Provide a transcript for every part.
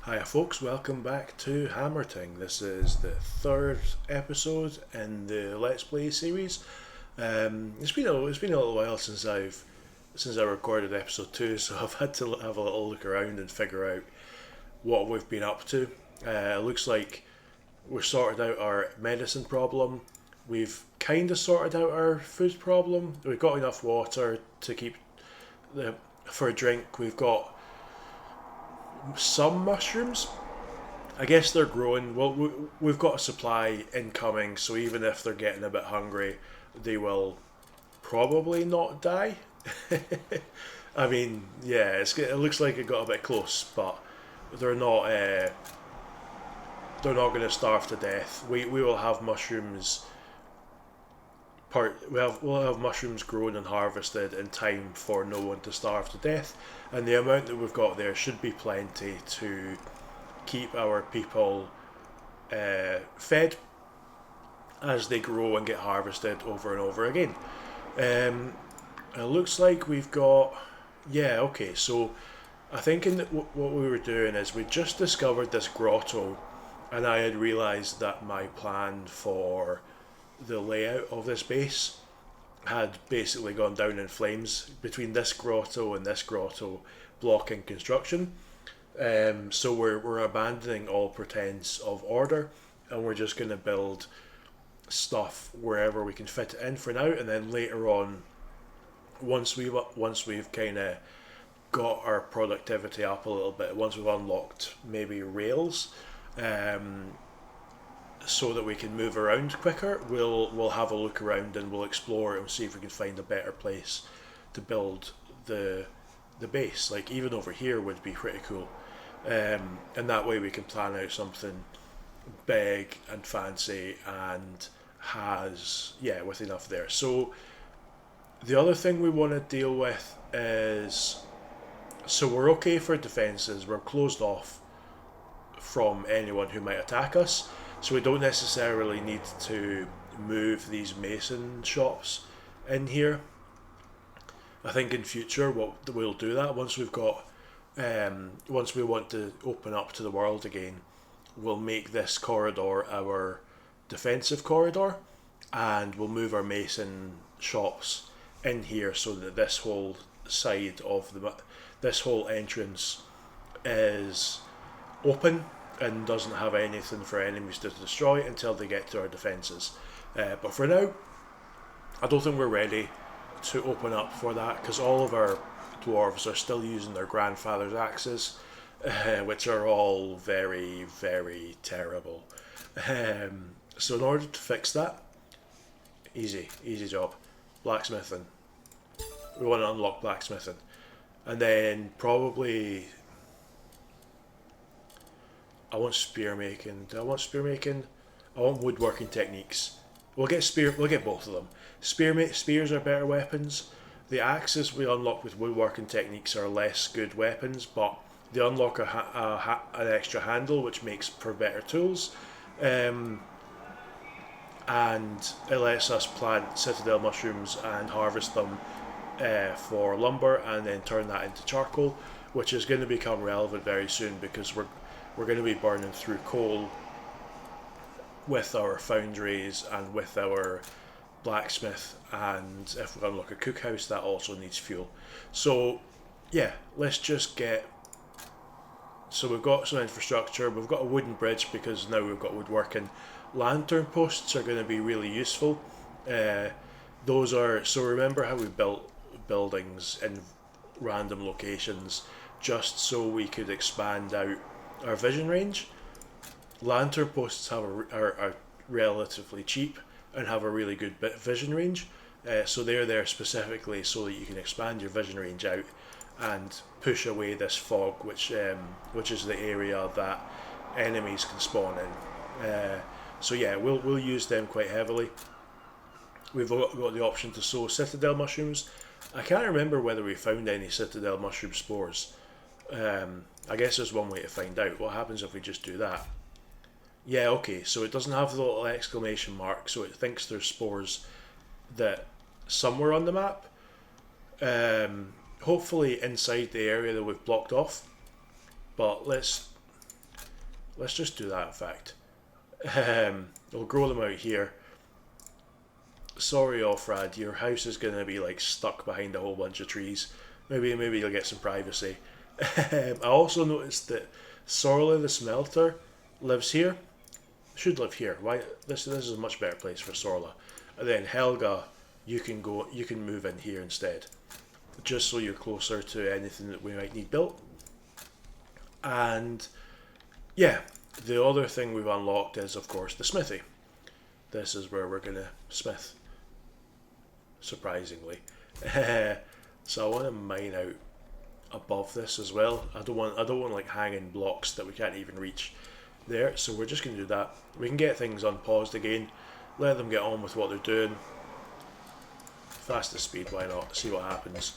Hiya folks, welcome back to Hammerting. This is the third episode in the Let's Play series. It's been a little while since I recorded episode 2, so I've had to have a little look around and figure out what we've been up to. It looks like we've sorted out our medicine problem. We've kind of sorted out our food problem. We've got enough water to keep for a drink. We've got some mushrooms. I guess they're growing. Well, we've got a supply incoming, so even if they're getting a bit hungry, they will probably not die. I mean, yeah, it looks like it got a bit close, but they're not. They're not going to starve to death. We will have mushrooms. We'll have mushrooms grown and harvested in time for no one to starve to death, and the amount that we've got there should be plenty to keep our people fed as they grow and get harvested over and over again. It looks like we've got, yeah, okay, so I think what we were doing is we just discovered this grotto, and I had realised that my plan for the layout of this base had basically gone down in flames between this grotto and this grotto blocking construction. So we're abandoning all pretense of order, and we're just going to build stuff wherever we can fit it in for now, and then later on, once we've kind of got our productivity up a little bit, once we've unlocked maybe rails, so that we can move around quicker, we'll have a look around and we'll explore and see if we can find a better place to build the base. Like even over here would be pretty cool, and that way we can plan out something big and fancy and with enough there. So the other thing we want to deal with is, so we're okay for defenses. We're closed off from anyone who might attack us. So we don't necessarily need to move these mason shops in here. I think in future we'll do that once we've got, once we want to open up to the world again, we'll make this corridor our defensive corridor, and we'll move our mason shops in here so that this whole side of this whole entrance is open and doesn't have anything for enemies to destroy until they get to our defences. But for now, I don't think we're ready to open up for that, because all of our dwarves are still using their grandfather's axes, which are all very, very terrible. So in order to fix that, easy job, blacksmithing. We want to unlock blacksmithing, and then probably I want spear making. Do I want spear making? I want woodworking techniques. We'll get both of them. Spears are better weapons. The axes we unlock with woodworking techniques are less good weapons, but they unlock an extra handle, which makes for better tools. And it lets us plant citadel mushrooms and harvest them for lumber, and then turn that into charcoal, which is going to become relevant very soon, because we're going to be burning through coal with our foundries and with our blacksmith, and if we unlock a cookhouse, that also needs fuel. So yeah, let's just get, so we've got some infrastructure, we've got a wooden bridge because now we've got woodworking. Lantern posts are going to be really useful. Those are, so remember how we built buildings in random locations just so we could expand out our vision range? Lantern posts are relatively cheap and have a really good vision range, so they're there specifically so that you can expand your vision range out and push away this fog, which is the area that enemies can spawn in. So yeah, we'll use them quite heavily. We've got the option to sow citadel mushrooms. I can't remember whether we found any citadel mushroom spores. I guess there's one way to find out. What happens if we just do that? Yeah, okay, so it doesn't have the little exclamation mark, so it thinks there's spores that somewhere on the map. Hopefully inside the area that we've blocked off. But let's let's just do that in fact. We'll grow them out here. Sorry, Offrad, your house is going to be like stuck behind a whole bunch of trees. Maybe you'll get some privacy. I also noticed that Sorla the smelter lives here. Should live here. Why? This is a much better place for Sorla. And then Helga, you can move in here instead, just so you're closer to anything that we might need built. And yeah, the other thing we've unlocked is, of course, the smithy. This is where we're gonna smith, surprisingly. So I want to mine out above this as well. I don't want like hanging blocks that we can't even reach there. So we're just gonna do that. We can get things unpaused again, let them get on with what they're doing. Fastest speed, why not? See what happens.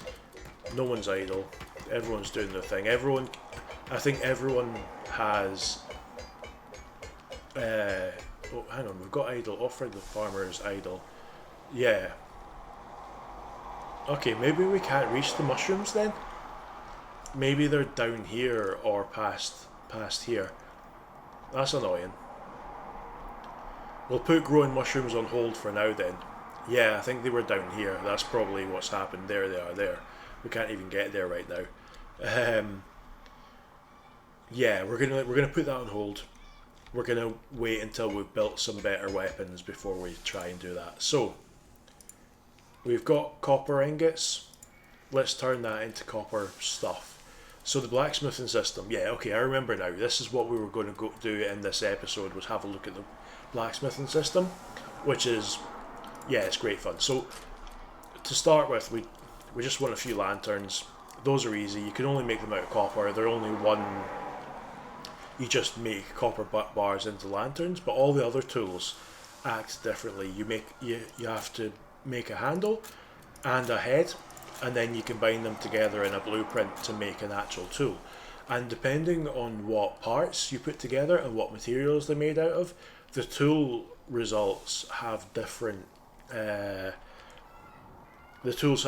No one's idle. Everyone's doing their thing. I think everyone has. Oh, hang on. We've got idle. Offered the farmer is idle. Yeah. Okay, maybe we can't reach the mushrooms then. Maybe they're down here or past here. That's annoying. We'll put growing mushrooms on hold for now then. Yeah, I think they were down here. That's probably what's happened. There they are there. We can't even get there right now. Yeah, we're gonna put that on hold. We're gonna wait until we've built some better weapons before we try and do that. So we've got copper ingots. Let's turn that into copper stuff. So the blacksmithing system. Yeah, okay, I remember now. This is what we were going to go do in this episode, was have a look at the blacksmithing system, which is, yeah, it's great fun. So to start with, we just want a few lanterns. Those are easy. You can only make them out of copper. They're only one. You just make copper bars into lanterns, but all the other tools act differently. You have to make a handle and a head, and then you combine them together in a blueprint to make an actual tool. And depending on what parts you put together and what materials they're made out of, the tool results have different. The tools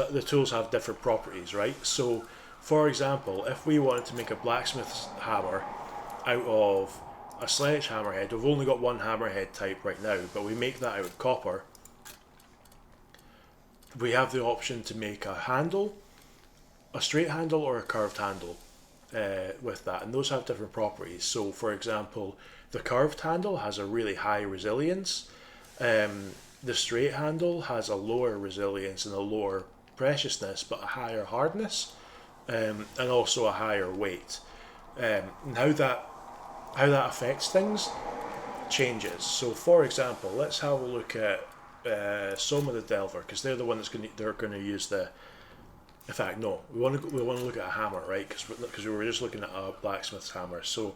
have different properties, right? So, for example, if we wanted to make a blacksmith's hammer out of a sledgehammer head, we've only got one hammerhead type right now, but we make that out of copper. We have the option to make a handle, a straight handle or a curved handle with that, and those have different properties. So, for example, the curved handle has a really high resilience. The straight handle has a lower resilience and a lower preciousness, but a higher hardness, and also a higher weight. And how that affects things changes. So, for example, let's have a look at Soma the Delver, because they're the one they're going to use the. In fact, no, we want to look at a hammer, right? Because we were just looking at a blacksmith's hammer. So,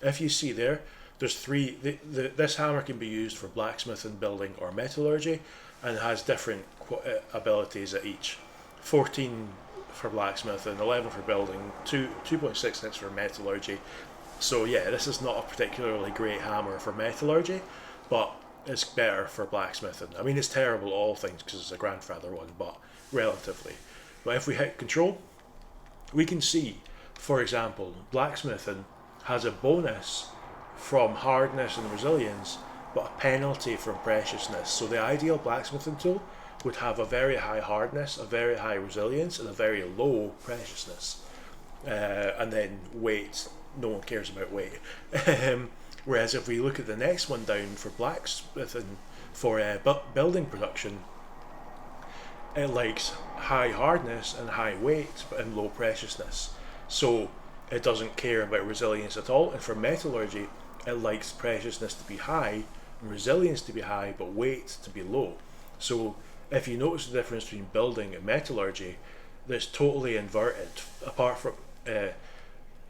if you see there's three. This hammer can be used for blacksmithing, building, or metallurgy, and has different abilities at each. 14 for blacksmithing, 11 for building, 2.66 for metallurgy. So yeah, this is not a particularly great hammer for metallurgy, but it's better for blacksmithing. I mean, it's terrible at all things because it's a grandfather one, but relatively. But if we hit control, we can see, for example, blacksmithing has a bonus from hardness and resilience, but a penalty from preciousness. So the ideal blacksmithing tool would have a very high hardness, a very high resilience, and a very low preciousness. And then weight, no one cares about weight. Whereas if we look at the next one down for blacksmithing, for building production, it likes high hardness and high weight and low preciousness. So it doesn't care about resilience at all. And for metallurgy, it likes preciousness to be high and resilience to be high, but weight to be low. So if you notice the difference between building and metallurgy, that's totally inverted. Apart from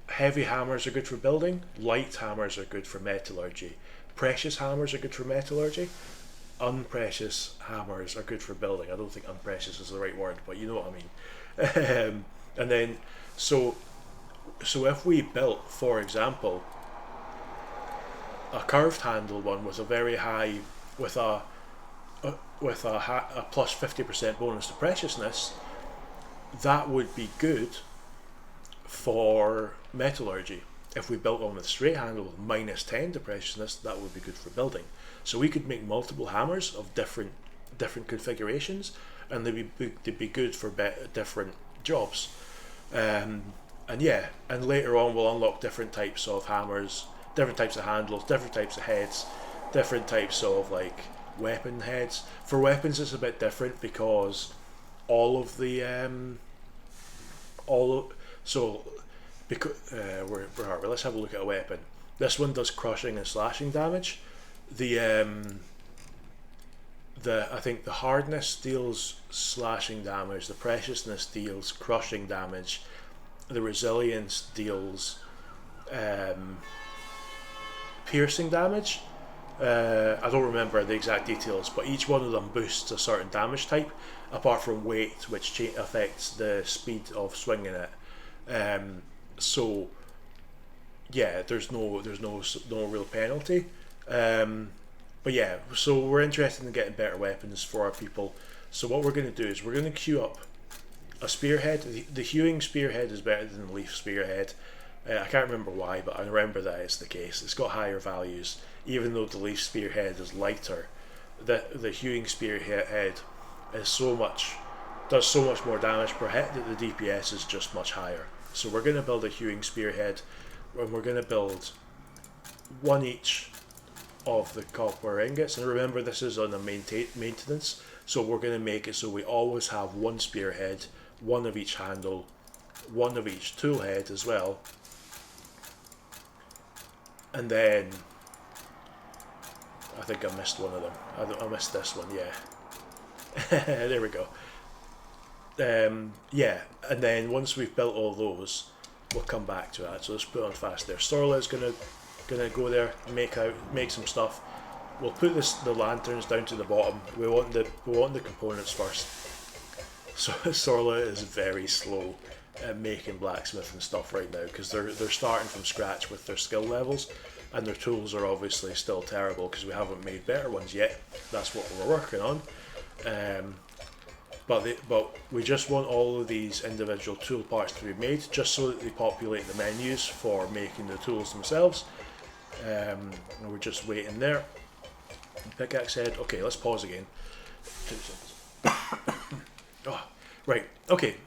heavy hammers are good for building, light hammers are good for metallurgy, precious hammers are good for metallurgy, unprecious hammers are good for building. I don't think unprecious is the right word, but you know what I mean. And then so if we built, for example, a curved handle one with a very high, with a plus 50% bonus to preciousness, that would be good for metallurgy. if we built one with straight handle with -10 depressiousness, that would be good for building. So we could make multiple hammers of different configurations, and they'd be good for different jobs. And yeah, and later on we'll unlock different types of hammers, different types of handles, different types of heads, different types of like weapon heads. For weapons it's a bit different because all of the where are we? Let's have a look at a weapon. This one does crushing and slashing damage. I think the hardness deals slashing damage, the preciousness deals crushing damage, the resilience deals piercing damage. I don't remember the exact details, but each one of them boosts a certain damage type, apart from weight, which affects the speed of swinging it. So yeah, there's no real penalty. But yeah, so we're interested in getting better weapons for our people. So what we're going to do is we're going to queue up a spearhead. The hewing spearhead is better than the leaf spearhead. I can't remember why, but I remember that it's the case. It's got higher values, even though the leaf spearhead is lighter. The hewing spearhead does so much more damage per hit that the DPS is just much higher. So we're going to build a hewing spearhead, and we're going to build one each of the copper ingots. And remember, this is on a maintenance, so we're going to make it so we always have one spearhead, one of each handle, one of each tool head as well. And then I think I missed one of them. I missed this one, yeah. There we go. Yeah, and then once we've built all those, we'll come back to that. So let's put on fast there. Sorla's gonna go there, make some stuff. We'll put the lanterns down to the bottom. We want the components first. So Sorla is very slow at making blacksmith and stuff right now because they're starting from scratch with their skill levels, and their tools are obviously still terrible because we haven't made better ones yet. That's what we're working on. But we just want all of these individual tool parts to be made just so that they populate the menus for making the tools themselves. And we're just waiting there. Pickaxe head. Okay, let's pause again. 2 seconds. Oh, right. Okay.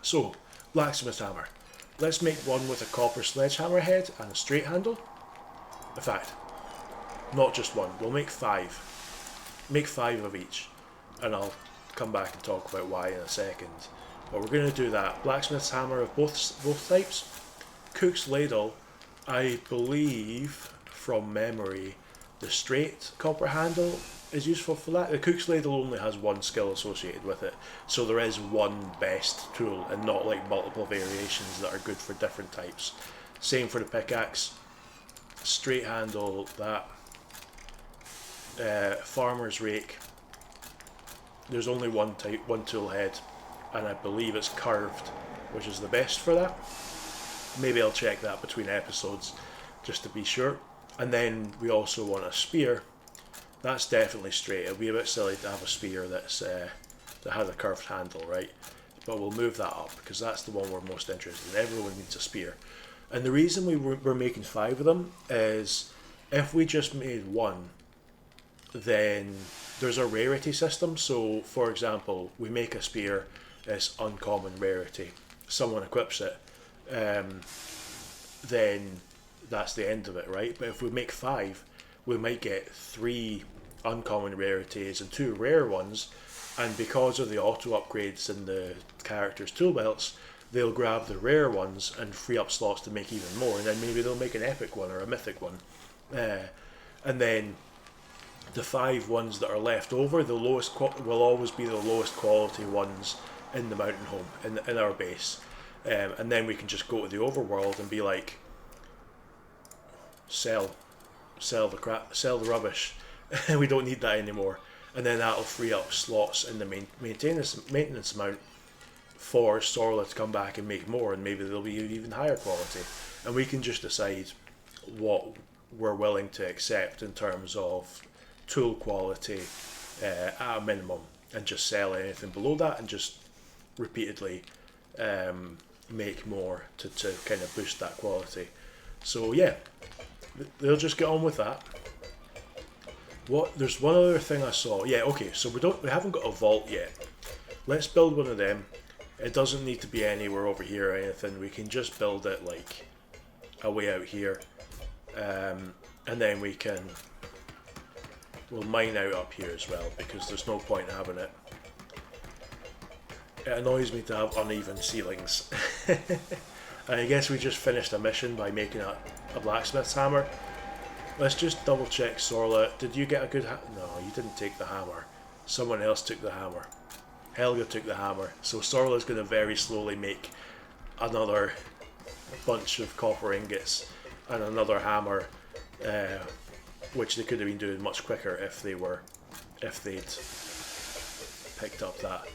So, blacksmith hammer. Let's make one with a copper sledgehammer head and a straight handle. In fact, not just one. We'll make 5. Make 5 of each, and I'll come back and talk about why in a second. But we're going to do that. Blacksmith's hammer of both types. Cook's ladle. I believe, from memory, the straight copper handle is useful for that. The cook's ladle only has one skill associated with it, so there is one best tool and not like multiple variations that are good for different types. Same for the pickaxe. Straight handle, that. Farmer's rake. There's only one tool head, and I believe it's curved, which is the best for that. Maybe I'll check that between episodes just to be sure. And then we also want a spear. That's definitely straight. It'd be a bit silly to have a spear that has a curved handle, right? But we'll move that up because that's the one we're most interested in. Everyone needs a spear. And the reason we're making 5 of them is if we just made one, then there's a rarity system. So, for example, we make a spear, it's uncommon rarity. Someone equips it, then that's the end of it, right? But if we make 5, we might get 3 uncommon rarities and 2 rare ones, and because of the auto upgrades in the characters' tool belts, they'll grab the rare ones and free up slots to make even more, and then maybe they'll make an epic one or a mythic one. And then the 5 ones that are left over, the lowest will always be the lowest quality ones in the mountain home, in our base. And then we can just go to the overworld and be like, sell the rubbish. We don't need that anymore. And then that'll free up slots in the maintenance amount for Sorla to come back and make more, and maybe they'll be even higher quality. And we can just decide what we're willing to accept in terms of tool quality at a minimum, and just sell anything below that and just repeatedly make more to kind of boost that quality. So yeah, they'll just get on with that. There's one other thing I saw. Yeah, okay, so we haven't got a vault yet. Let's build one of them. It doesn't need to be anywhere over here or anything. We can just build it like a way out here, and then we'll mine out up here as well, because there's no point in having it. It annoys me to have uneven ceilings. I guess we just finished a mission by making a blacksmith's hammer. Let's just double check, Sorla. Did you get a good No, you didn't take the hammer. Someone else took the hammer. Helga took the hammer. So Sorla's going to very slowly make another bunch of copper ingots and another hammer, which they could have been doing much quicker if they'd picked up that.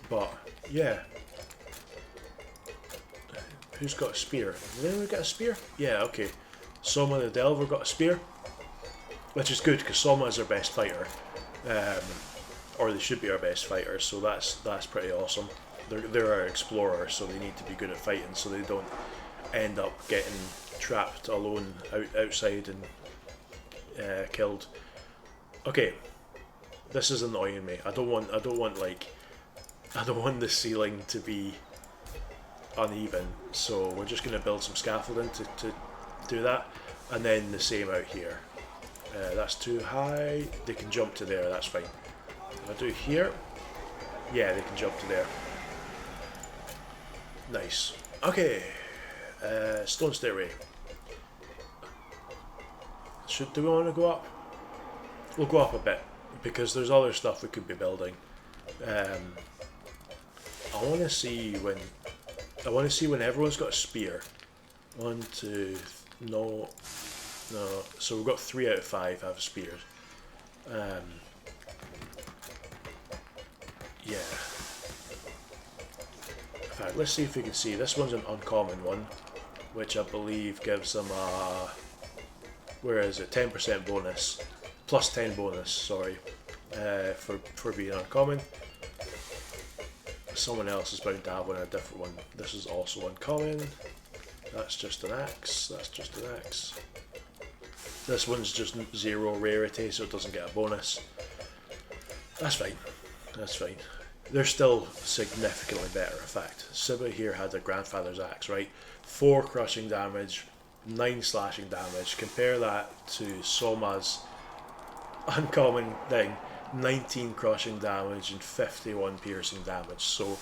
But yeah, who's got a spear? Did anyone get a spear? Yeah, okay. Soma the Delver got a spear, which is good because Soma is our best fighter, or they should be our best fighter. So that's pretty awesome. They're our explorers, so they need to be good at fighting, so they don't end up getting trapped alone outside and killed. Okay, this is annoying me. I don't want the ceiling to be uneven, so we're just going to build some scaffolding to do that, and then the same out here. That's too high. They can jump to there. That's fine. If I do here, yeah, they can jump to there. Nice. Okay. Stone stairway. Do we want to go up? We'll go up a bit because there's other stuff we could be building. I want to see when everyone's got a spear. 1, 2, no. So we've got 3 out of 5 have spears. Yeah. In fact, let's see if we can see. This one's an uncommon one, which I believe gives them a, where is it? 10% bonus, plus 10 bonus. Sorry, for being uncommon. Someone else is bound to have one, a different one. This is also uncommon. That's just an axe. That's just an axe. This one's just 0 rarity, so it doesn't get a bonus. That's fine. That's fine. They're still significantly better. In fact, Siba here had a grandfather's axe, right? 4 crushing damage, 9 slashing damage. Compare that to Soma's uncommon thing. 19 crushing damage and 51 piercing damage, so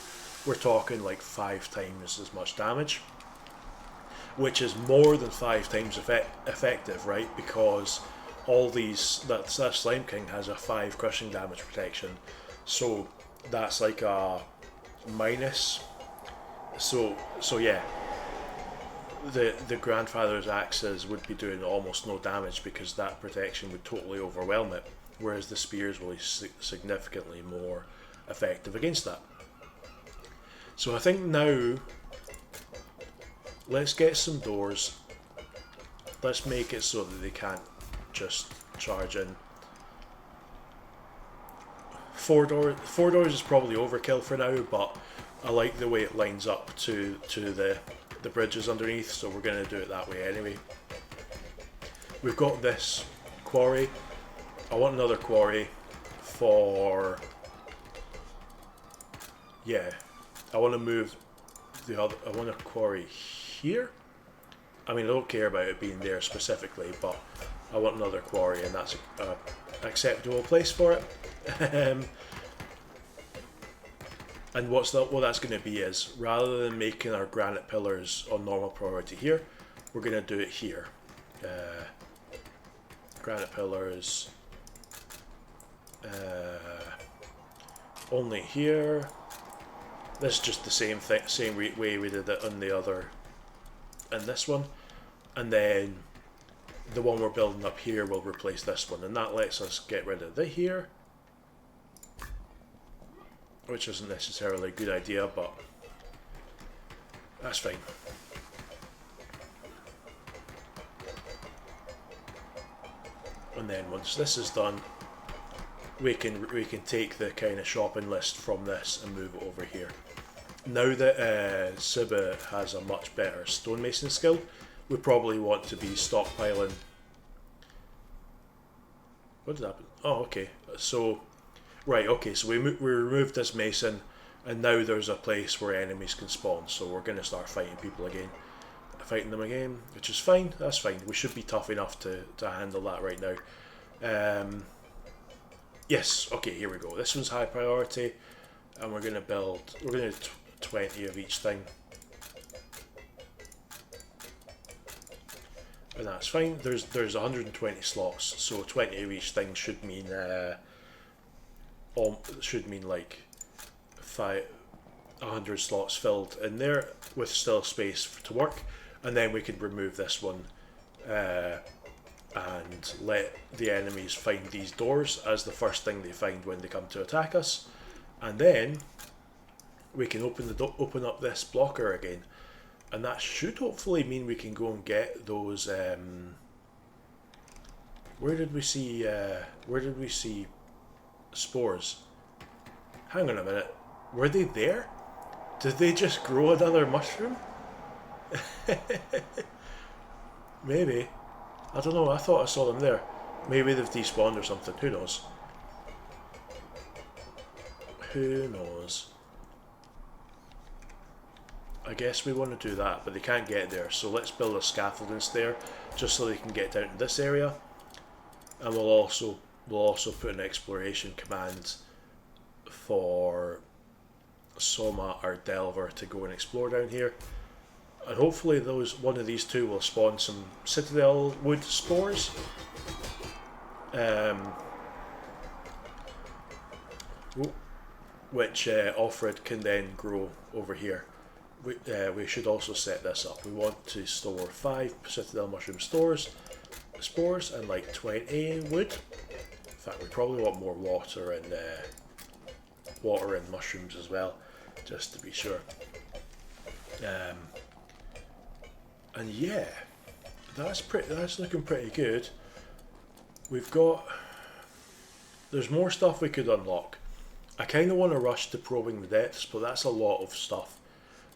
we're talking like 5 times as much damage, which is more than 5 times effective, right? Because all these, that Slime King has a 5 crushing damage protection, so that's like a minus. So yeah, the grandfather's axes would be doing almost no damage because that protection would totally overwhelm it, whereas the spears will be significantly more effective against that. So I think now, let's get some doors. Let's make it so that they can't just charge in. 4 doors is probably overkill for now, but I like the way it lines up to the bridges underneath, so we're going to do it that way anyway. We've got this quarry. I want another quarry for, yeah, I want to move the other, I want a quarry here. I mean, I don't care about it being there specifically, but I want another quarry, and that's an acceptable place for it. And what that's going to be is, rather than making our granite pillars on normal priority here, we're going to do it here. Granite pillars only here. This is just the same thing, same way we did it on the other, and this one, and then the one we're building up here will replace this one, and that lets us get rid of the here, which isn't necessarily a good idea, but that's fine. And then once this is done, we can take the kind of shopping list from this and move it over here. Now that Siba has a much better stonemason skill, we probably want to be stockpiling. What did happen? Oh, okay. So, right, okay, so we removed this mason, and now there's a place where enemies can spawn, so we're going to start fighting them again, which is fine, that's fine. We should be tough enough to handle that right now. Yes, okay, here we go. This one's high priority, and we're going to do 20 of each thing. And that's fine. There's 120 slots, so 20 of each thing should mean like 100 slots filled in there with still space to work, and then we could remove this one and let the enemies find these doors as the first thing they find when they come to attack us, and then we can open up this blocker again. And that should hopefully mean we can go and get those. Where did we see spores? Hang on a minute. Were they there? Did they just grow another mushroom? Maybe. I don't know. I thought I saw them there. Maybe they've despawned or something. Who knows? Who knows? I guess we want to do that, but they can't get there, so let's build a scaffolding stair just so they can get down to this area. And we'll also put an exploration command for Soma, our delver, to go and explore down here. And hopefully one of these two will spawn some citadel wood spores. Which Offred can then grow over here. We should also set this up. We want to store 5 citadel mushroom spores and like 20 wood. In fact, we probably want more water and mushrooms as well, just to be sure. And yeah, that's looking pretty good. There's more stuff we could unlock. I kind of want to rush to probing the depths, but that's a lot of stuff.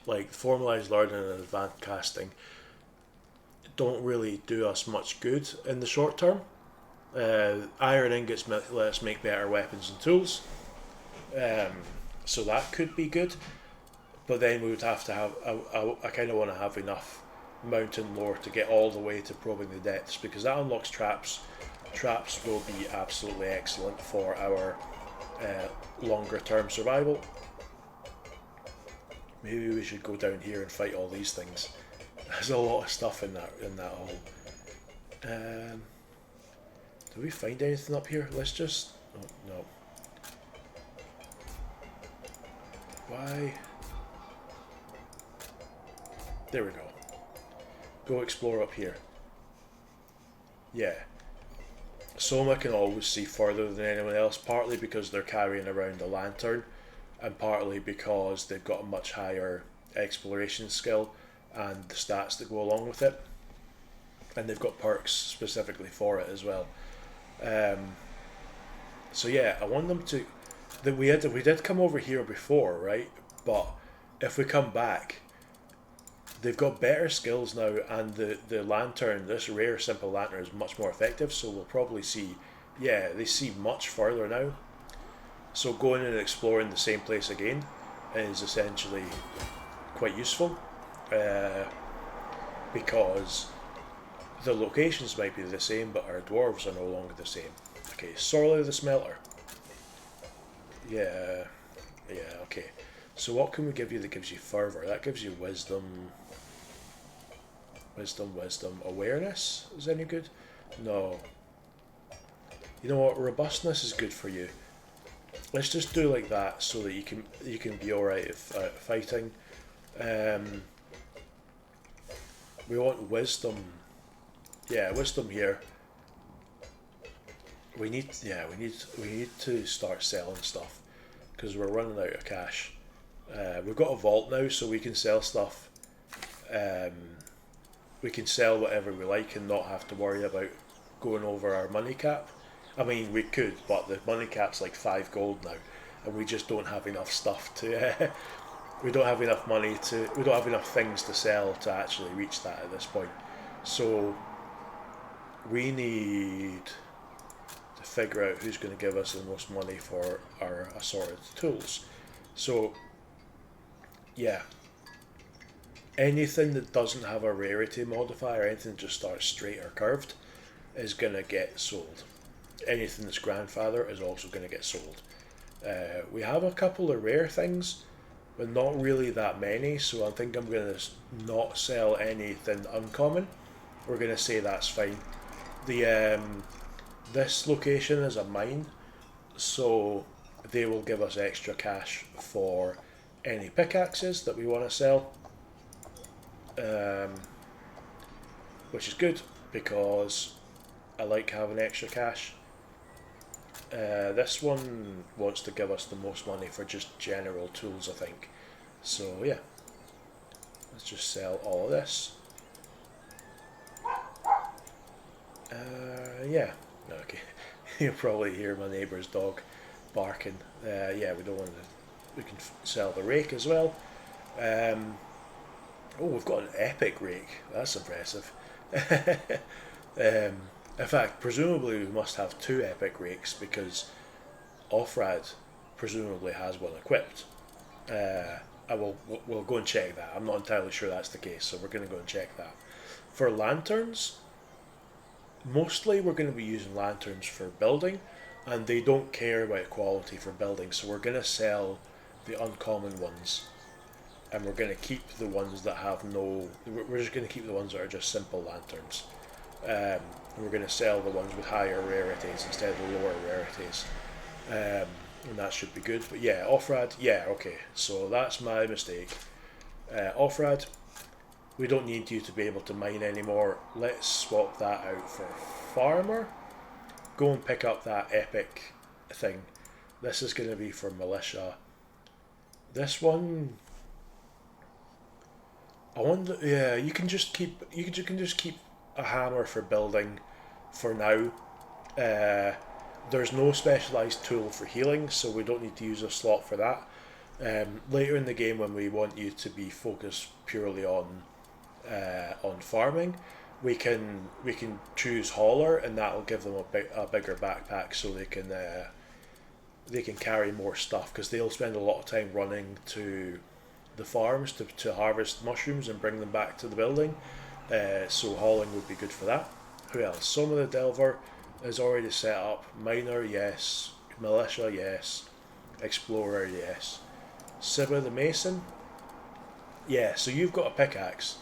Like formalized learning and advanced casting don't really do us much good in the short term. Iron ingots let us make better weapons and tools, so that could be good. But then we would have to have. I kind of want to have enough mountain lore to get all the way to probing the depths, because that unlocks traps. Traps will be absolutely excellent for our longer term survival. Maybe we should go down here and fight all these things. There's a lot of stuff in that hole. Do we find anything up here? Let's just... Oh, no. Why? There we go. Go explore up here. Yeah. Soma can always see further than anyone else, partly because they're carrying around a lantern, and partly because they've got a much higher exploration skill and the stats that go along with it, and they've got perks specifically for it as well. So yeah, I want them to. We did come over here before, right? But if we come back, they've got better skills now, and the lantern, this rare simple lantern, is much more effective. So we'll probably see. Yeah, they see much further now. So going and exploring the same place again is essentially quite useful, because the locations might be the same, but our dwarves are no longer the same. Okay, Sorley the Smelter. Yeah, okay. So what can we give you that gives you fervour? That gives you wisdom. Awareness is any good? No. You know what? Robustness is good for you. Let's just do like that so that you can be alright if fighting. We want wisdom. Yeah, wisdom here. We need to start selling stuff because we're running out of cash. We've got a vault now, so we can sell stuff. We can sell whatever we like and not have to worry about going over our money cap. I mean, we could, but the money cap's like 5 gold now, and we just don't have enough stuff to. We don't have enough money to. We don't have enough things to sell to actually reach that at this point. So we need to figure out who's going to give us the most money for our assorted tools. So yeah, anything that doesn't have a rarity modifier, anything that just starts straight or curved, is going to get sold. Anything that's grandfather is also going to get sold. We have a couple of rare things, but not really that many, so I think I'm going to not sell anything uncommon. We're going to say that's fine. This location is a mine, so they will give us extra cash for any pickaxes that we want to sell, which is good because I like having extra cash. This one wants to give us the most money for just general tools, I think. So yeah, let's just sell all of this. Yeah, okay. You'll probably hear my neighbour's dog barking. Yeah, we don't want to. We can sell the rake as well. Oh, we've got an epic rake. That's impressive. In fact, presumably we must have two epic rakes because Offrad presumably has one equipped. We'll go and check that. I'm not entirely sure that's the case, so we're going to go and check that. For lanterns, mostly we're going to be using lanterns for building, and they don't care about quality for building, so we're going to sell the uncommon ones, and we're going to keep the ones that have no. We're just going to keep the ones that are just simple lanterns. We're going to sell the ones with higher rarities instead of the lower rarities, and that should be good. But yeah, Offrad, yeah, okay, so that's my mistake. Offrad, we don't need you to be able to mine anymore. Let's swap that out for farmer. Go and pick up that epic thing. This is going to be for militia. This one, I wonder. Yeah, you can just keep. You can just keep a hammer for building, for now. There's no specialised tool for healing, so we don't need to use a slot for that. Later in the game, when we want you to be focused purely on farming, we can choose hauler, and that'll give them a bigger backpack, so they can carry more stuff, because they'll spend a lot of time running to the farms to harvest mushrooms and bring them back to the building. So hauling would be good for that. Who else? Soma the Delver is already set up. Miner, yes. Militia, yes. Explorer, yes. Sibba the Mason, yeah. So you've got a pickaxe,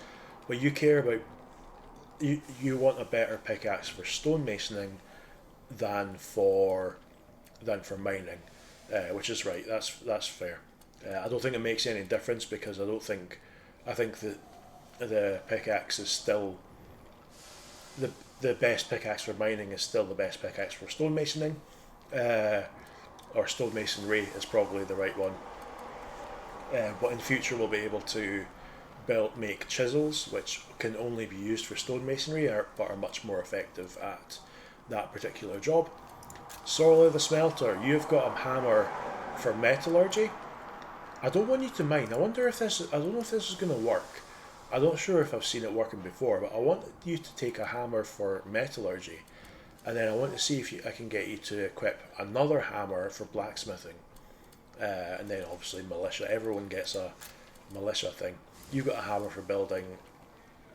but you care about you want a better pickaxe for stonemasoning than for mining, which is right. That's fair. I don't think it makes any difference because I think that the pickaxe is still the best pickaxe for mining is still the best pickaxe for stonemasoning, or stonemasonry is probably the right one. But in future we'll be able to make chisels, which can only be used for stonemasonry, but are much more effective at that particular job. Sorla the Smelter, you've got a hammer for metallurgy. I don't want you to mine. I don't know if this is going to work. I'm not sure if I've seen it working before, but I want you to take a hammer for metallurgy, and then I want to see if I can get you to equip another hammer for blacksmithing, and then obviously militia. Everyone gets a militia thing. You got a hammer for building,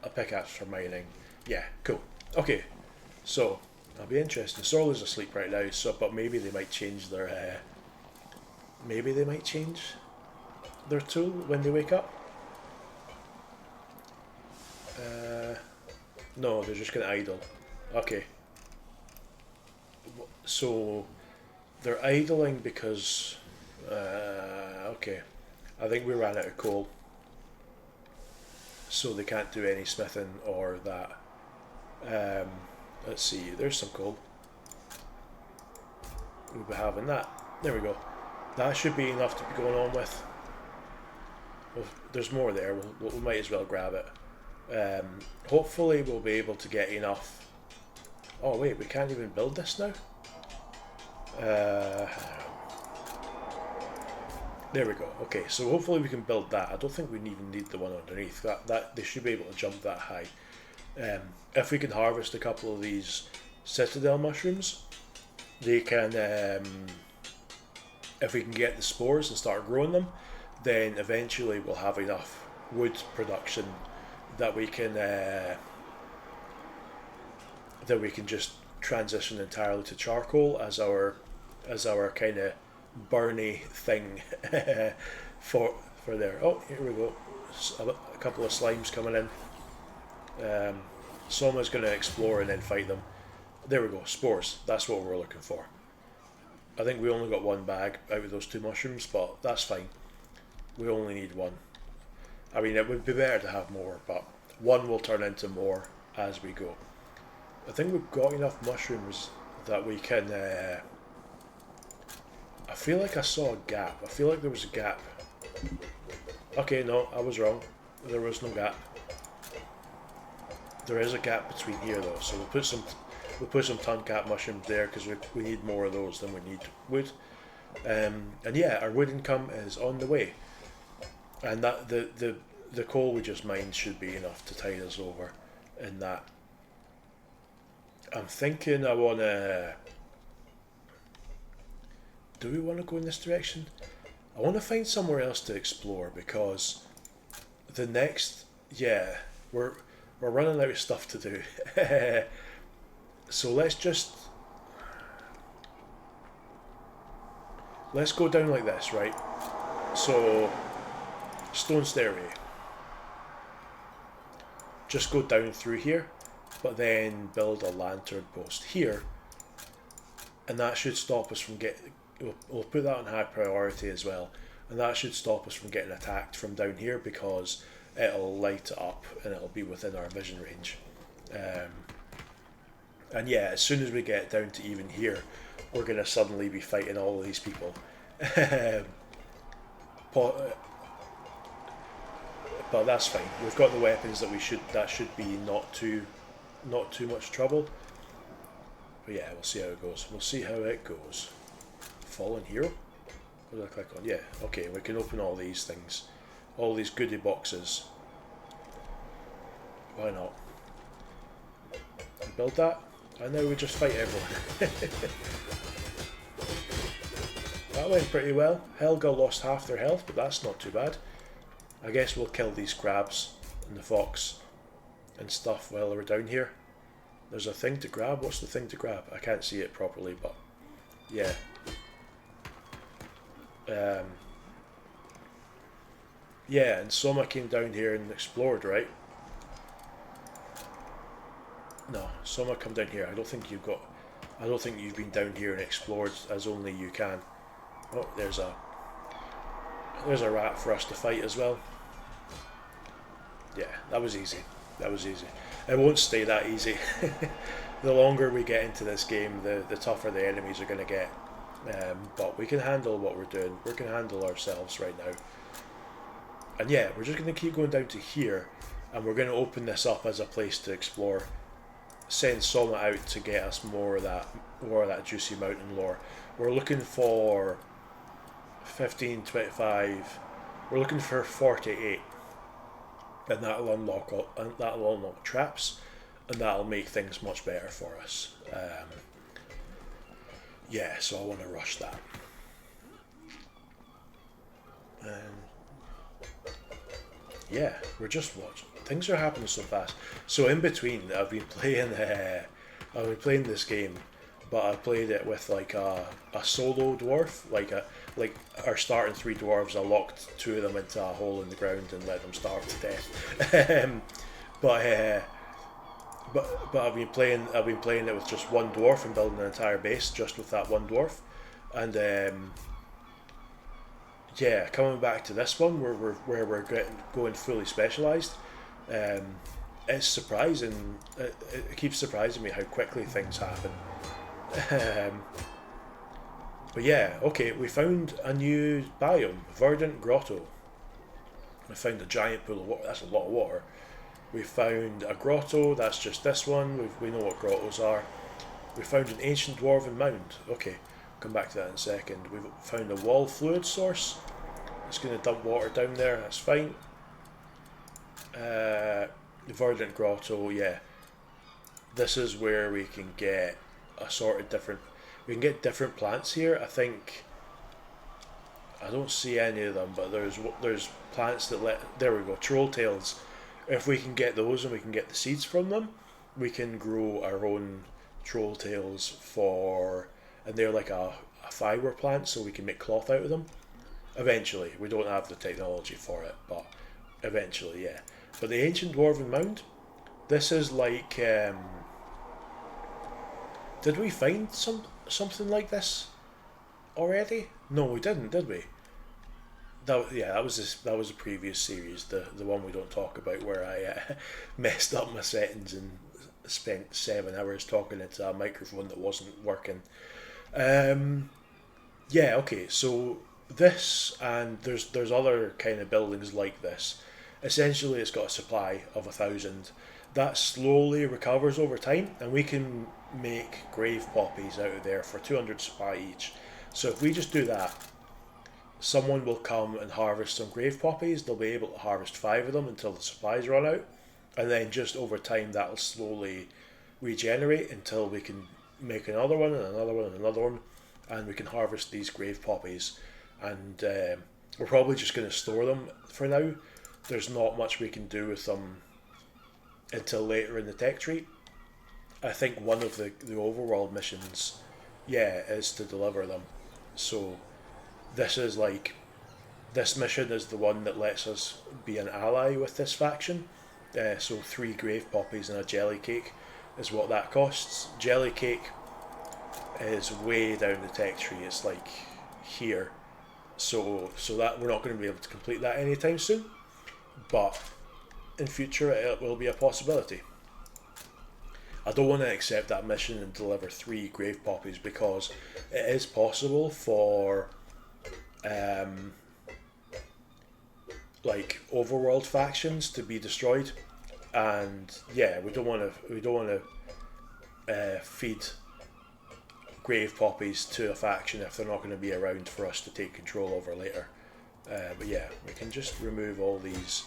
a pickaxe for mining. Yeah, cool. Okay, so I'll be interested. Sorla's asleep right now, but maybe they might change their tool when they wake up. No, they're just gonna idle. Okay. So they're idling because okay, I think we ran out of coal, so they can't do any smithing or that. Let's see, there's some coal. We'll be having that. There we go. That should be enough to be going on with. Well, there's more there. We might as well grab it. Hopefully we'll be able to get enough. Oh wait, we can't even build this now? There we go. Okay, so hopefully we can build that. I don't think we even need the one underneath. That they should be able to jump that high. If we can harvest a couple of these citadel mushrooms, they can, if we can get the spores and start growing them, then eventually we'll have enough wood production that we can just transition entirely to charcoal as our kind of burny thing for there. Oh, here we go. A couple of slimes coming in. Soma's going to explore and then fight them. There we go, spores. That's what we're looking for. I think we only got one bag out of those 2 mushrooms, but that's fine. We only need 1. I mean, it would be better to have more, but 1 will turn into more as we go. I think we've got enough mushrooms that we can... I feel like I saw a gap. I feel like there was a gap. Okay, no, I was wrong. There was no gap. There is a gap between here though, so we'll put some tonkat mushrooms there because we need more of those than we need wood. And yeah, our wood income is on the way, and that the coal we just mined should be enough to tide us over in that. I'm thinking I wanna. Do we want to go in this direction? I want to find somewhere else to explore because the next, yeah, we're running out of stuff to do. So let's go down like this, right? So stone stairway. Just go down through here, but then build a lantern post here, and that should stop us from getting. We'll put that on high priority as well, and that should stop us from getting attacked from down here because it'll light it up and it'll be within our vision range. And yeah, as soon as we get down to even here, we're going to suddenly be fighting all of these people. But that's fine. We've got the weapons that should be not too much trouble. But yeah, we'll see how it goes. We'll see how it goes. Fallen hero? What do I click on? Yeah, okay, we can open all these things. All these goodie boxes. Why not? Build that, and now we just fight everyone. That went pretty well. Helga lost half their health, but that's not too bad. I guess we'll kill these crabs and the fox and stuff while we're down here. There's a thing to grab. What's the thing to grab? I can't see it properly, but yeah. Yeah, and Soma came down here and explored, right? No, Soma, come down here. I don't think you've been down here and explored as only you can. Oh, there's a rat for us to fight as well. Yeah, that was easy. That was easy. It won't stay that easy. The longer we get into this game, the tougher the enemies are going to get. But we can handle what we're doing. We can handle ourselves right now. And yeah, we're just going to keep going down to here, and we're going to open this up as a place to explore. Send Soma out to get us more of that juicy mountain lore. We're looking for 15, 25. We're looking for 48, and that'll unlock traps, and that'll make things much better for us. Yeah, so I want to rush that. Yeah, we're just watching. Things are happening so fast. So in between, I've been playing this game, but I played it with like a solo dwarf, like our starting 3 dwarves. I locked 2 of them into a hole in the ground and let them starve to death. But I've been playing it with just 1 dwarf and building an entire base just with that 1 dwarf, and yeah, coming back to this one where we're going fully specialised. It's surprising. It keeps surprising me how quickly things happen. But yeah, okay, we found a new biome, Verdant Grotto. We found a giant pool of water. That's a lot of water. We found a grotto. That's just this one. We know what grottos are. We found an ancient dwarven mound. Okay, come back to that in a second. We've found a wall fluid source. It's going to dump water down there. That's fine. The Verdant Grotto, yeah. This is where we can get a sort of different. We can get different plants here. I think I don't see any of them, but there's plants that let. There we go. Troll tails. If we can get those and we can get the seeds from them, we can grow our own troll tails for, and they're like a fiber plant, so we can make cloth out of them. Eventually, we don't have the technology for it, but eventually, yeah. But the ancient dwarven mound, this is like. Did we find something like this already? No, we didn't, did we? That was a previous series, the one we don't talk about, where I messed up my settings and spent 7 hours talking into a microphone that wasn't working. Um, yeah, okay, so this, and there's other kind of buildings like this. Essentially, it's got a supply of 1,000 that slowly recovers over time, and we can make grave poppies out of there for 200 supply each. So if we just do that, someone will come and harvest some grave poppies. They'll be able to harvest 5 of them until the supplies run out, and then just over time that'll slowly regenerate until we can make another one and another one and another one, and we can harvest these grave poppies. And we're probably just going to store them for now. There's not much we can do with them until later in the tech tree. I think one of the overworld missions, yeah, is to deliver them. So this is like, this mission is the one that lets us be an ally with this faction. So 3 grave poppies and a jelly cake is what that costs. Jelly cake is way down the tech tree. It's like here. So that we're not going to be able to complete that anytime soon. But in future it will be a possibility. I don't want to accept that mission and deliver 3 grave poppies, because it is possible for like overworld factions to be destroyed, and yeah, we don't want to feed grave poppies to a faction if they're not going to be around for us to take control over later. But yeah, we can just remove all these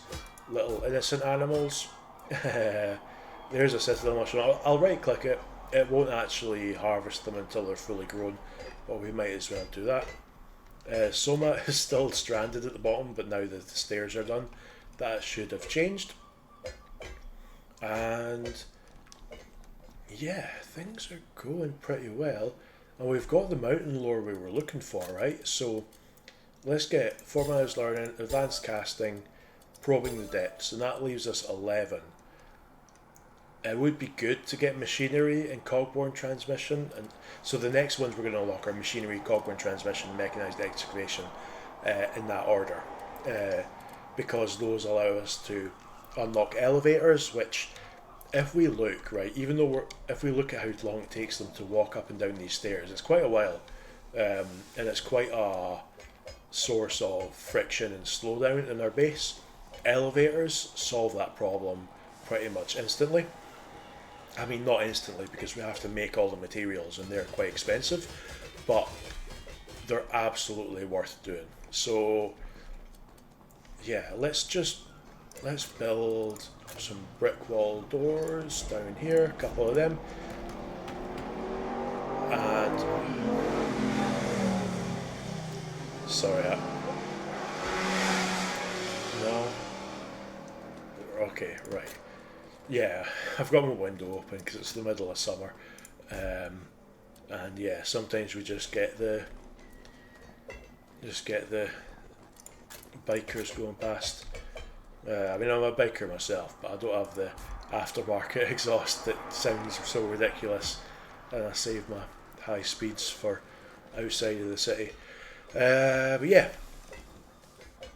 little innocent animals. There's a citadel mushroom. I'll right click it. It won't actually harvest them until they're fully grown, but we might as well do that. Soma is still stranded at the bottom, but now that the stairs are done, that should have changed. And yeah, things are going pretty well. And we've got the mountain lore we were looking for, right? So let's get formalized learning, advanced casting, probing the depths, and that leaves us 11. It would be good to get machinery and cogborne transmission, and so the next ones we're going to unlock are machinery, cogborne transmission, mechanized excavation, in that order, because those allow us to unlock elevators, which, if we look right, even though if we look at how long it takes them to walk up and down these stairs, it's quite a while, and it's quite a source of friction and slowdown in our base. Elevators solve that problem pretty much instantly. I mean, not instantly, because we have to make all the materials and they're quite expensive, but they're absolutely worth doing. So yeah, let's build some brick wall doors down here, a couple of them, and sorry, no, okay, right. Yeah, I've got my window open because it's the middle of summer, and yeah, sometimes we just get the bikers going past. I mean, I'm a biker myself, but I don't have the aftermarket exhaust that sounds so ridiculous, and I save my high speeds for outside of the city. But yeah,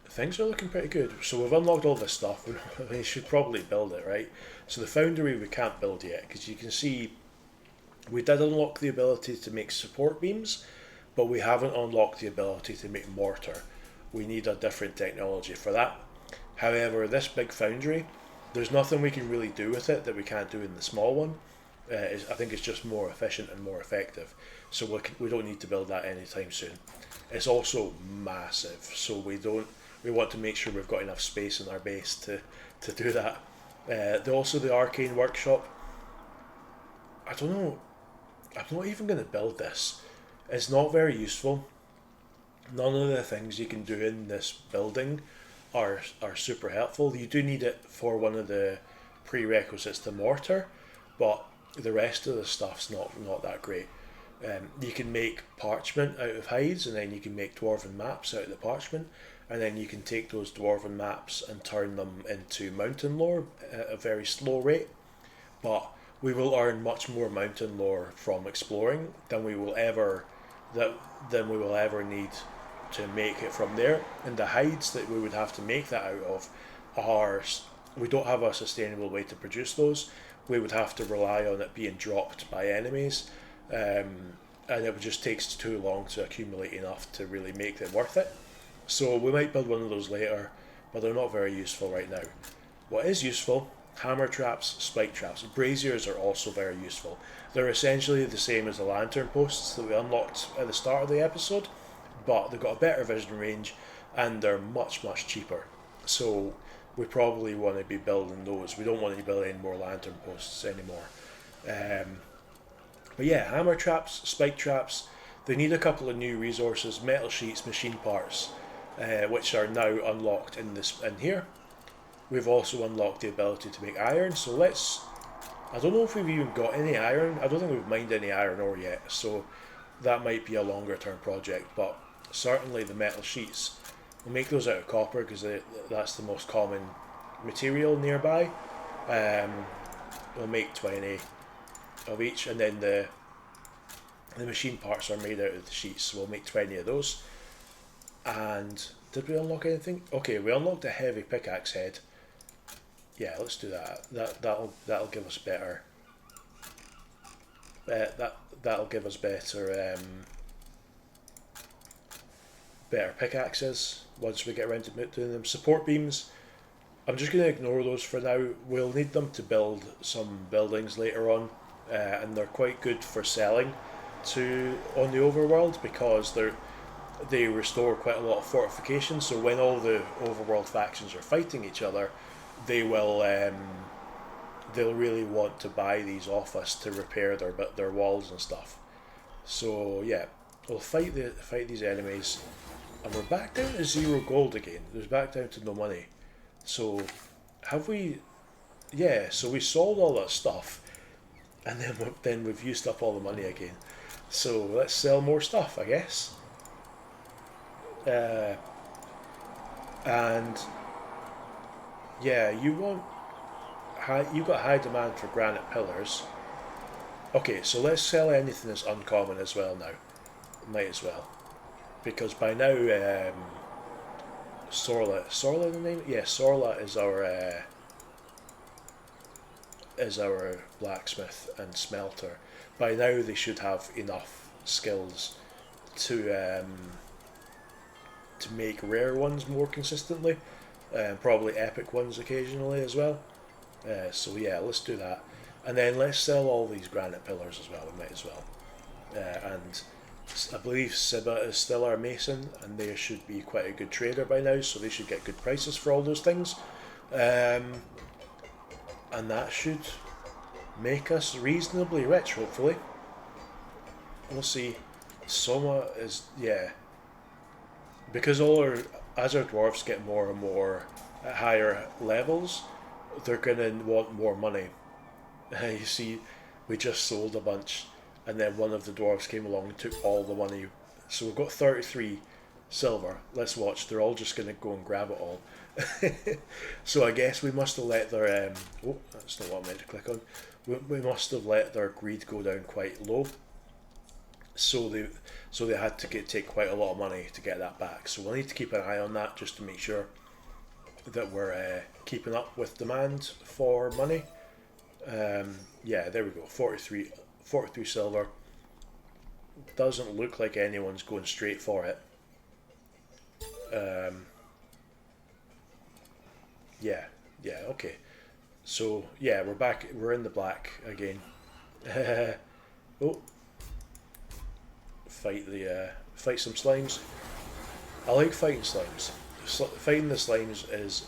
things are looking pretty good. So we've unlocked all this stuff. We should probably build it, right? So the foundry we can't build yet, because you can see we did unlock the ability to make support beams, but we haven't unlocked the ability to make mortar. We need a different technology for that. However, this big foundry, there's nothing we can really do with it that we can't do in the small one. I think it's just more efficient and more effective. So we don't need to build that anytime soon. It's also massive, so we want to make sure we've got enough space in our base to do that. Also the arcane workshop. I don't know. I'm not even going to build this. It's not very useful. None of the things you can do in this building are super helpful. You do need it for one of the prerequisites to mortar, but the rest of the stuff's not that great. You can make parchment out of hides, and then you can make dwarven maps out of the parchment, and then you can take those dwarven maps and turn them into mountain lore at a very slow rate. But we will earn much more mountain lore from exploring than we will ever need to make it from there. And the hides that we would have to make that out of are, we don't have a sustainable way to produce those. We would have to rely on it being dropped by enemies, and it just takes too long to accumulate enough to really make it worth it. So we might build one of those later, but they're not very useful right now. What is useful: hammer traps, spike traps. Braziers are also very useful. They're essentially the same as the lantern posts that we unlocked at the start of the episode, but they've got a better vision range and they're much, much cheaper. So we probably want to be building those. We don't want to be building any more lantern posts anymore. But yeah, hammer traps, spike traps. They need a couple of new resources: metal sheets, machine parts, which are now unlocked in here. We've also unlocked the ability to make iron. So let's. I don't know if we've even got any iron. I don't think we've mined any iron ore yet. So that might be a longer term project. But certainly the metal sheets, we'll make those out of copper because that's the most common material nearby. We'll make 20 of each, and then the machine parts are made out of the sheets, so we'll make 20 of those. And did we unlock anything? Okay, we unlocked a heavy pickaxe head. Yeah, let's do that. That'll give us better. That'll give us better better pickaxes once we get around to doing them. Support beams, I'm just going to ignore those for now. We'll need them to build some buildings later on, and they're quite good for selling on the overworld because they restore quite a lot of fortification. So when all the overworld factions are fighting each other, they'll really want to buy these off us to repair their walls and stuff. So yeah, we'll fight these enemies, and we're back down to 0 gold again. We're back down to no money. So have we? Yeah. So we sold all that stuff, and then we've used up all the money again. So let's sell more stuff, I guess. And yeah, you got high demand for granite pillars. Okay, so let's sell anything that's uncommon as well now. Might as well, because by now Sorla the name? Yeah, Sorla is our blacksmith and smelter. By now they should have enough skills to make rare ones more consistently, and probably epic ones occasionally as well. So yeah, let's do that, and then let's sell all these granite pillars as well. We might as well, and I believe Sibba is still our mason, and they should be quite a good trader by now, so they should get good prices for all those things, and that should make us reasonably rich, hopefully. We'll see. Soma is, yeah, because as our dwarves get more and more at higher levels, they're gonna want more money. You see, we just sold a bunch, and then one of the dwarves came along and took all the money. So we've got 33 silver. Let's watch. They're all just gonna go and grab it all. So I guess we must have let their oh, that's not what I meant to click on. We must have let their greed go down quite low. So they had to take quite a lot of money to get that back. So we'll need to keep an eye on that just to make sure that we're keeping up with demand for money. Yeah, there we go. 43 silver. Doesn't look like anyone's going straight for it. Yeah, okay. So yeah, we're back. We're in the black again. Oh, fight some slimes. I like fighting slimes. Fighting the slimes is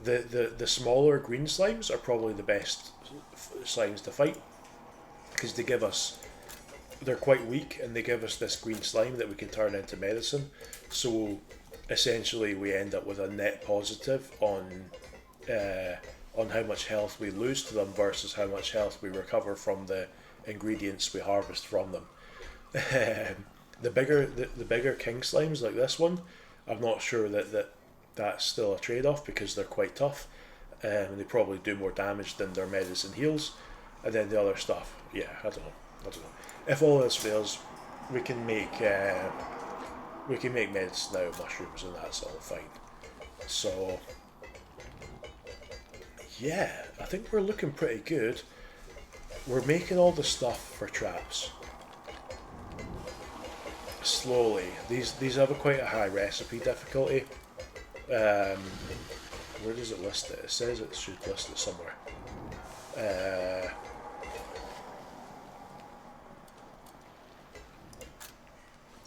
The smaller green slimes are probably the best slimes to fight because they're quite weak and they give us this green slime that we can turn into medicine. So essentially, we end up with a net positive on how much health we lose to them versus how much health we recover from the ingredients we harvest from them. The bigger king slimes like this one, I'm not sure that's still a trade off because they're quite tough. They probably do more damage than their medicine heals. And then the other stuff, yeah, I don't know. If all else fails, we can make medicine out of mushrooms, and that's all fine. So yeah, I think we're looking pretty good. We're making all the stuff for traps. Slowly. These have quite a high recipe difficulty. Where does it list it? It says it should list it somewhere.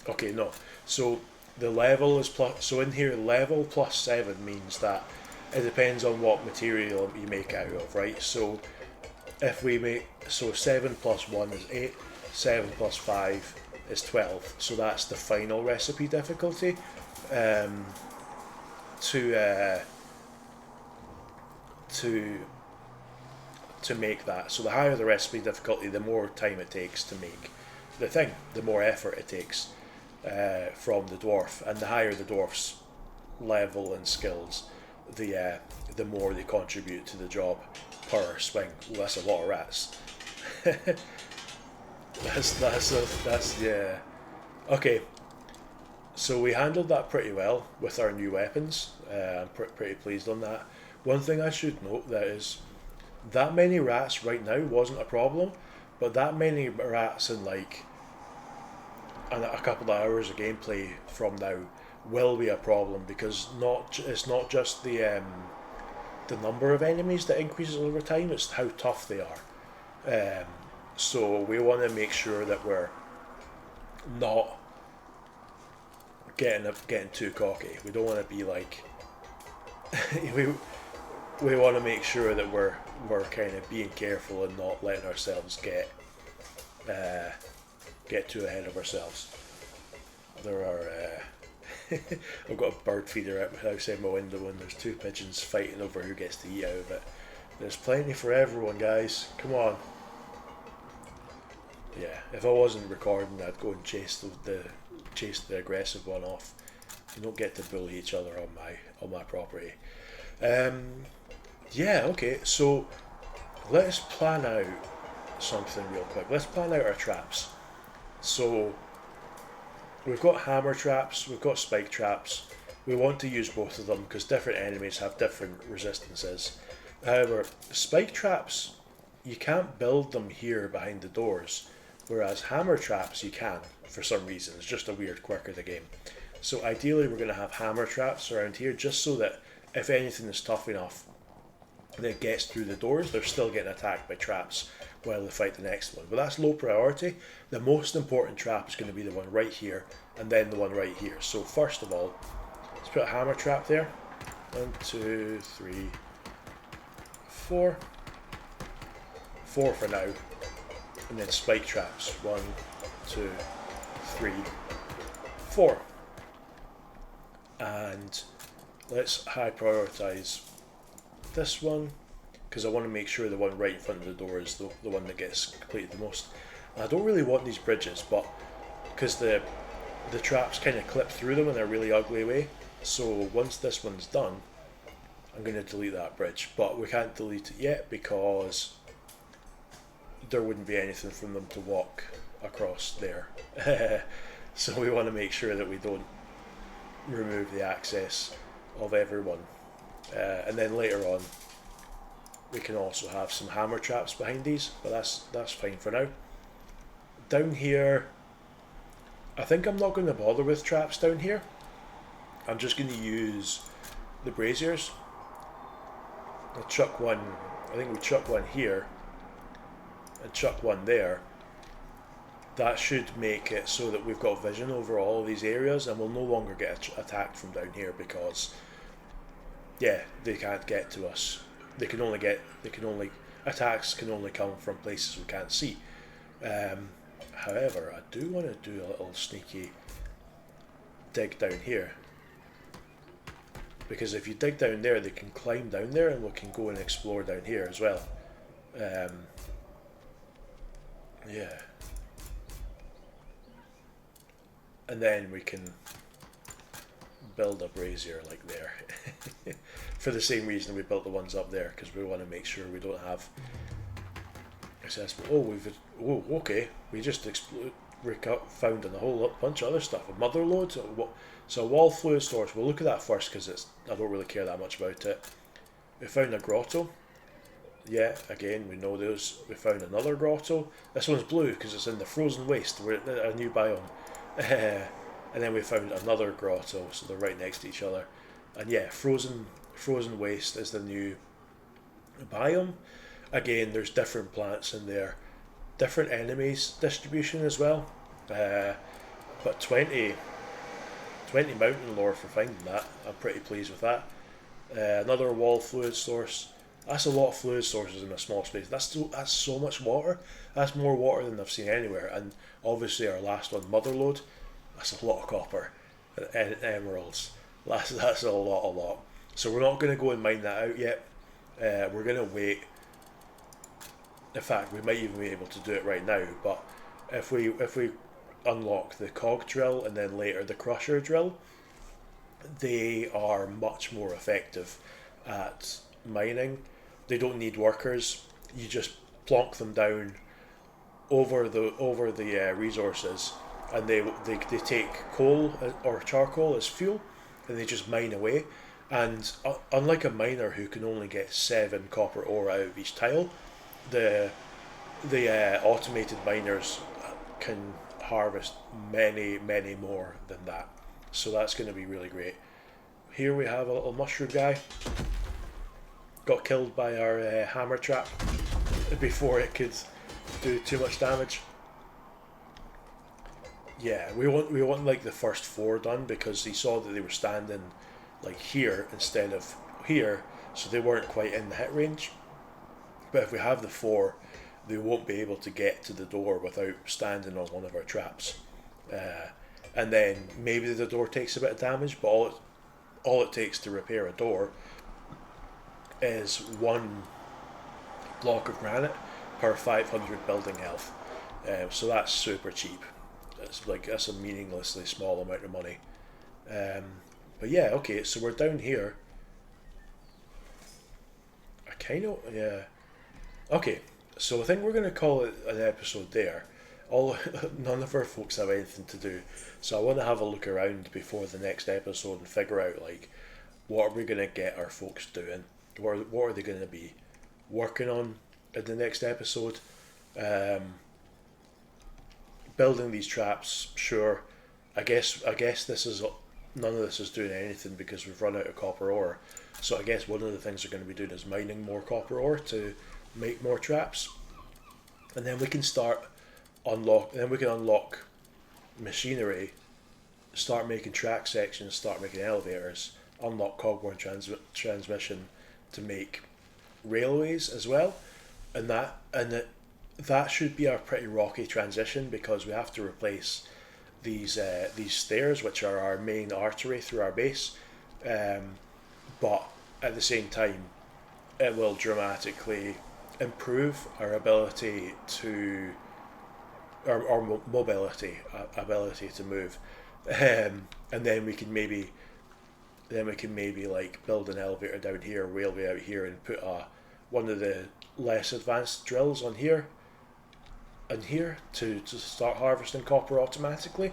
Okay, no. So the level is plus. So in here, level plus 7 means that it depends on what material you make out of, right? So if we make 7 plus 1 is 8, 7 plus 5 is 12. So that's the final recipe difficulty. To make that. So the higher the recipe difficulty, the more time it takes to make the thing, the more effort it takes from the dwarf, and the higher the dwarf's level and skills, the more they contribute to the job per swing. Well, that's a lot of rats. that's yeah. Okay, so we handled that pretty well with our new weapons. I'm pretty pleased on that. One thing I should note that is that many rats right now wasn't a problem, but that many rats in like a couple of hours of gameplay from now will be a problem because it's not just the number of enemies that increases over time, it's how tough they are. So we want to make sure that we're not getting too cocky. We don't want to be like we want to make sure that we're kind of being careful and not letting ourselves get too ahead of ourselves. There are I've got a bird feeder outside my window and there's 2 pigeons fighting over who gets to eat out of it. There's plenty for everyone, guys. Come on. Yeah, if I wasn't recording, I'd go and chase the aggressive one off. You don't get to bully each other on my property. Yeah, okay, so let's plan out something real quick. Let's plan out our traps. So we've got hammer traps, we've got spike traps. We want to use both of them because different enemies have different resistances. However, spike traps, you can't build them here behind the doors, whereas hammer traps you can for some reason. It's just a weird quirk of the game. So ideally we're going to have hammer traps around here just so that if anything is tough enough that gets through the doors, they're still getting attacked by traps while they fight the next one. But that's low priority. The most important trap is going to be the one right here and then the one right here. So first of all, let's put a hammer trap there. 1, 2, 3, 4. 4 for now. And then spike traps. 1, 2, 3, 4. And let's high prioritize this one because I want to make sure the one right in front of the door is the one that gets completed the most. And I don't really want these bridges, but because the traps kind of clip through them in a really ugly way, so once this one's done I'm going to delete that bridge, but we can't delete it yet because there wouldn't be anything for them to walk across there. So we want to make sure that we don't remove the access of everyone. And then later on we can also have some hammer traps behind these, but that's fine for now. Down here, I think I'm not going to bother with traps down here. I'm just going to use the braziers. I'll chuck one, I think we chuck one here and chuck one there. That should make it so that we've got vision over all of these areas and we'll no longer get attacked from down here because yeah, they can't get to us. They can only attacks can only come from places we can't see. Um, However, I do want to do a little sneaky dig down here, because if you dig down there, they can climb down there, and we can go and explore down here as well. Um, yeah, and then we can build a brazier like there, for the same reason we built the ones up there, because we want to make sure we don't have accessible. Okay, we just found a whole bunch of other stuff. A mother load, so a wall fluid storage. We'll look at that first because I don't really care that much about it. We found a grotto. Yeah, again, we know those. We found another grotto. This one's blue because it's in the frozen waste. We're at a new biome. And then we found another grotto, so they're right next to each other. And yeah, frozen waste is the new biome. Again, there's different plants in there, different enemies distribution as well. But 20 mountain lore for finding that. I'm pretty pleased with that. Another wall fluid source. That's a lot of fluid sources in a small space. That's so much water. That's more water than I've seen anywhere. And obviously our last one, Motherlode, that's a lot of copper and emeralds. That's a lot. So we're not going to go and mine that out yet. We're going to wait. In fact, we might even be able to do it right now. But if we unlock the cog drill and then later the crusher drill, they are much more effective at mining. They don't need workers. You just plonk them down over the resources, and they take coal or charcoal as fuel, and they just mine away. And unlike a miner who can only get 7 copper ore out of each tile, the automated miners can harvest many more than that. So that's going to be really great. Here we have a little mushroom guy. Got killed by our hammer trap before it could do too much damage. Yeah, we want like the first 4 done, because he saw that they were standing like here instead of here, so they weren't quite in the hit range. But if we have the 4, they won't be able to get to the door without standing on one of our traps. And then maybe the door takes a bit of damage, but all it takes to repair a door is 1 block of granite per 500 building health. So that's super cheap. That's a meaninglessly small amount of money. But yeah, okay, so we're down here. Yeah. Okay, so I think we're going to call it an episode there. None of our folks have anything to do, so I want to have a look around before the next episode and figure out like what are we going to get our folks doing. What are they going to be working on in the next episode? Building these traps, sure. I guess this is none of this is doing anything because we've run out of copper ore. So I guess one of the things we're going to be doing is mining more copper ore to make more traps, and then we can unlock machinery, start making track sections, start making elevators, unlock cogborne transmission to make railways as well, and that should be a pretty rocky transition, because we have to replace these stairs, which are our main artery through our base, but at the same time it will dramatically improve our ability to our mobility, ability to move, and then we can maybe like build an elevator down here, railway out here, and put one of the less advanced drills on here and here to start harvesting copper automatically,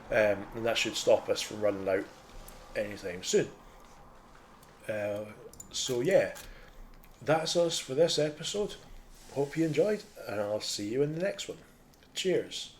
and that should stop us from running out anytime soon. So yeah, that's us for this episode. Hope you enjoyed, and I'll see you in the next one. Cheers.